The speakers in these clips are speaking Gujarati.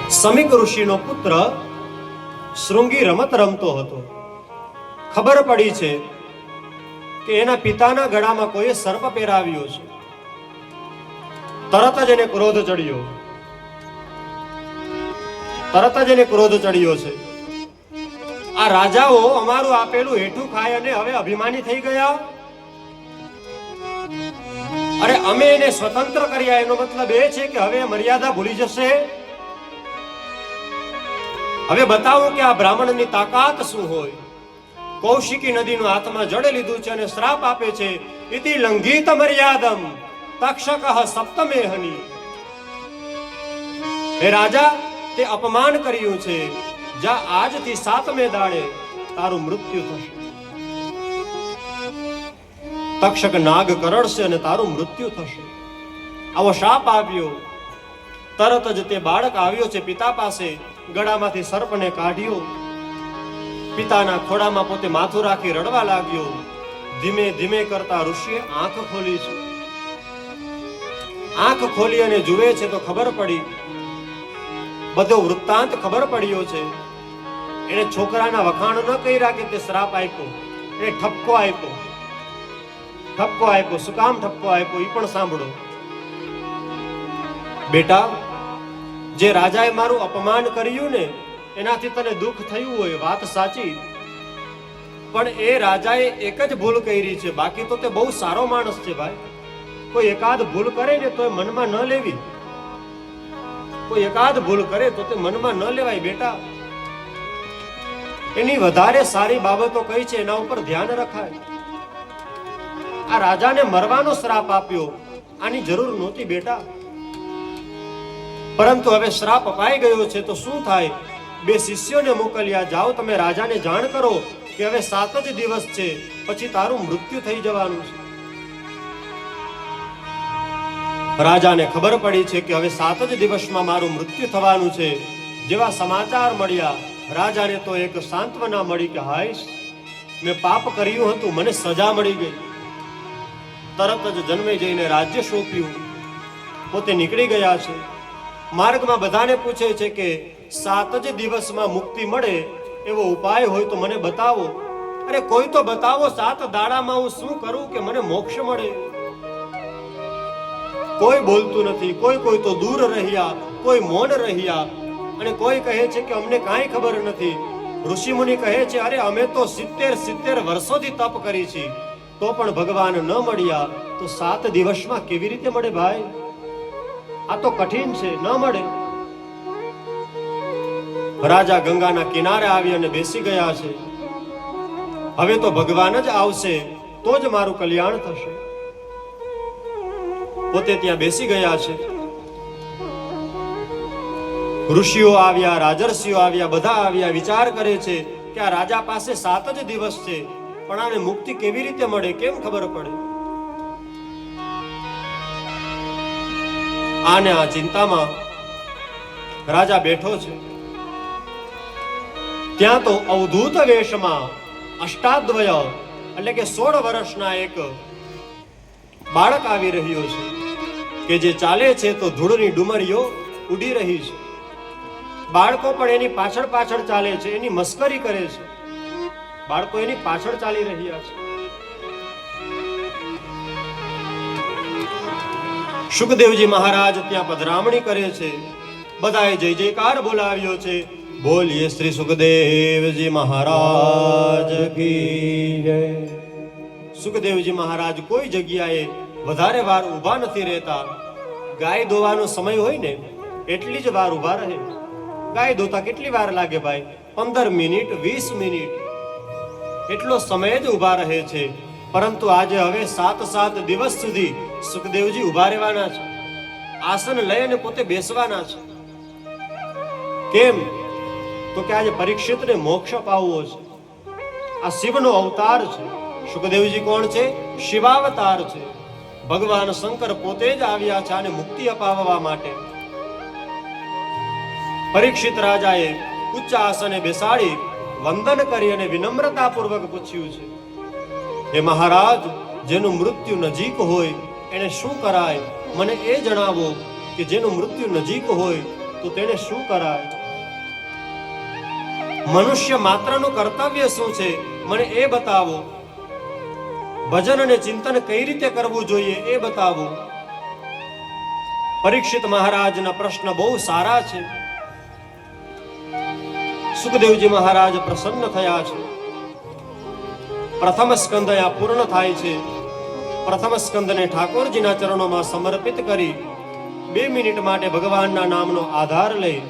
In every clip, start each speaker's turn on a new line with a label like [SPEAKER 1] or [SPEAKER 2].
[SPEAKER 1] સમીક ઋષિનો પુત્ર શૃંગી રમત રમતો હતો. ખબર પડી છે કે એના પિતાના ગળામાં કોઈ સર્પ પહેરાવ્યો છે. તરત જ એને ક્રોધ ચડ્યો છે. આ રાજાઓ અમારું આપેલું હેઠું ખાય અને હવે અભિમાની થઈ ગયા. અરે અમે એને સ્વતંત્ર કર્યા એનો મતલબ એ છે કે હવે મર્યાદા ભૂલી જશે. હવે બતાવું કે આ બ્રાહ્મણની તાકાત શું હોય. કૌશિકી નદીનું હાથમાં જળ લીધું છે અને શ્રાપ આપે છે, ઇતિ લંઘિત મર્યાદમ તક્ષકઃ સપ્તમેહની. હે રાજા, તે અપમાન કર્યું છે. જા આજથી 7મે દાડે તારું મૃત્યુ થશે. તક્ષક નાગ કરડશે અને તારું મૃત્યુ થશે. આવો શાપ આવ્યો. તરત જ તે બાળક આવ્યો છે પિતા પાસે, ગળામાંથી સર્પને કાઢ્યો, પિતાના ખોળામાં પોતે માથું રાખી રડવા લાગ્યો. ધીમે ધીમે કરતા ઋષિએ આંખ ખોલી છે. આંખ ખોલી અને જુએ છે તો ખબર પડી, બધો વૃત્તાંત ખબર પડ્યો છે. એને છોકરાના વખાણ ન કર્યા કે તે શ્રાપ આપ્યો, એને ઠપકો આપ્યો. શું કામ ઠપકો આપ્યો એ પણ સાંભળો. બેટા, જે રાજાએ મારું અપમાન કર્યું ને એનાથી તને દુઃખ થયું હોય, વાત સાચી, પણ એ રાજાએ એક જ ભૂલ કરી છે. બાકી તો તે બહુ સારો માણસ છે ભાઈ. કોઈ એકાદ ભૂલ કરે ને તો મનમાં ન લેવી. તો તે મનમાં ન લેવાય બેટા. એની વધારે સારી બાબતો કઈ છે એના ઉપર ધ્યાન રખાય. આ રાજાને મરવાનો શ્રાપ આપ્યો, આની જરૂર નહોતી બેટા. પરંતુ હવે શ્રાપ અપાઈ ગયો છે તો શું થાય? 2 શિષ્યોને મોકલ્યા, જાઓ તમે રાજાને જાણ કરો કે હવે 7 જ દિવસ છે, પછી તારું મૃત્યુ થઈ જવાનું છે. રાજાને ખબર પડી છે કે હવે 7 જ દિવસમાં મારું મૃત્યુ થવાનું છે. જેવા સમાચાર મળ્યા, રાજાને તો એક સાંત્વના મળી કે હાય, મેં પાપ કર્યું હતું, મને સજા મળી ગઈ. તરત જ જન્મેજયને રાજ્ય સોંપ્યું, પોતે નીકળી ગયા છે. માર્ગમાં બધાને પૂછે છે કે 7 જ દિવસમાં મુક્તિ મળે એવો ઉપાય હોય તો મને બતાવો. અરે કોઈ તો બતાવો, 7 દાડામાં હું શું કરું કે મને મોક્ષ મળે? કોઈ બોલતું નથી. કોઈ તો દૂર રહ્યા, કોઈ મૌન રહ્યા, અને કોઈ કહે છે કે અમને કાંઈ ખબર નથી. ઋષિ મુનિ કહે છે, અરે અમે તો 70 વર્ષોથી તપ કરી છે, તો પણ ભગવાન ન મળ્યા, તો 7 દિવસમાં કેવી રીતે મળે ભાઈ? આ તો કઠિન છે, ન મળે. રાજા ગંગાના કિનારે આવી અને બેસી ગયા છે. હવે તો ભગવાન જ આવશે તો જ મારું કલ્યાણ થશે. પોતે ત્યાં બેસી ગયા છે. ઋષિઓ આવ્યા, રાજર્ષિઓ આવ્યા, બધા આવ્યા. વિચાર કરે છે કે આ રાજા પાસે 7 જ દિવસ છે, પણ આને મુક્તિ કેવી રીતે મળે, કેમ ખબર પડે? આને આ ચિંતામાં રાજા બેઠો છે. ત્યાં તો અવધૂત વેશમાં અષ્ટાદ્વય એટલે કે 16 વર્ષના એક બાળક આવી રહ્યો છે કે જે ચાલે છે તો ધૂળની ડુમરીઓ ઉડી રહી છે. બાળકો પણ એની પાછળ ચાલે છે, એની મસ્કરી કરે છે. બાળકો એની પાછળ ચાલી રહ્યા છે. સુખદેવજી મહારાજ ત્યાં પધરામણી કરે છે. બધાએ જય જયકાર બોલાવ્યો છે. બોલીએ શ્રી સુખદેવજી મહારાજ કી જય. સુખદેવજી મહારાજ કોઈ જગ્યાએ વધારે વાર ઊભા નથી રહેતા. ગાય દોવાનો સમય હોય ને એટલી જ વાર ઊભા રહે. ગાય દોતા કેટલી વાર લાગે ભાઈ? 15 મિનિટ, 20 મિનિટ, એટલો સમય જ ઊભા રહે છે. પરંતુ આજે હવે 7 દિવસ સુધી સુખદેવજી ઊભા રહેવાના છે. આસન લઈને પોતે બેસવાના છે. કેમ? તો કે આજે પરીક્ષિતને મોક્ષ અપાવવો છે. આ શિવનો અવતાર છે. સુખદેવજી કોણ છે? શિવાવતાર છે. ભગવાન શંકર પોતે જ આવ્યા છે આને મુક્તિ અપાવવા માટે. પરીક્ષિત રાજાએ ઉચ્ચ આસને બેસાડી વંદન કરી અને વિનમ્રતા પૂર્વક પૂછ્યું છે, હે મહારાજ, જેનું મૃત્યુ નજીક હોય એને શું કરાય? મને એ જણાવો કે જેનું મૃત્યુ નજીક હોય તો તો તેને શું કરાય? મનુષ્ય માત્રનું કર્તવ્ય શું છે મને એ બતાવો. ભજન અને ચિંતન કઈ રીતે કરવું જોઈએ એ બતાવો. પરીક્ષિત મહારાજના પ્રશ્ન બહુ સારા છે. સુખદેવજી મહારાજ પ્રસન્ન થયા છે. પ્રથમ સ્કંદ આ પૂર્ણ થાય છે. પ્રથમ સ્કંદને ઠાકોરજીના ચરણોમાં સમર્પિત કરી 2 મિનિટ માટે ભગવાનના નામનો આધાર લઈ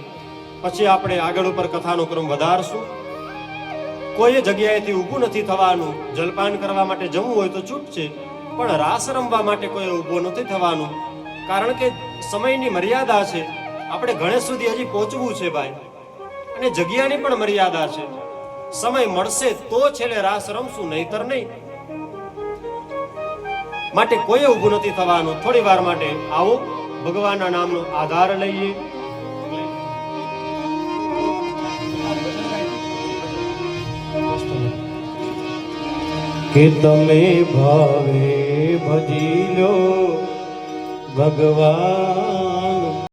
[SPEAKER 1] પછી આપણે આગળ ઉપર કથાનો ક્રમ વધારશું. કોઈ જગ્યાએથી ઊભું નથી થવાનું. જલપાન કરવા માટે જવું હોય તો છૂટ છે, પણ રાસ રમવા માટે કોઈ ઊભો નથી થવાનું, કારણ કે સમયની મર્યાદા છે. આપણે ગણેશ સુધી હજી પહોંચવું છે ભાઈ, અને જગ્યાની પણ મર્યાદા છે. સમય મળશે તો છેલ્લે રાસ રમશું, નહીતર નહીં. માટે કોઈ ઊભું નથી થવાનું. થોડી વાર માટે આવો ભગવાનના નામનો આધાર લઈએ.
[SPEAKER 2] કે તમે ભાવે ભજી લો ભગવાન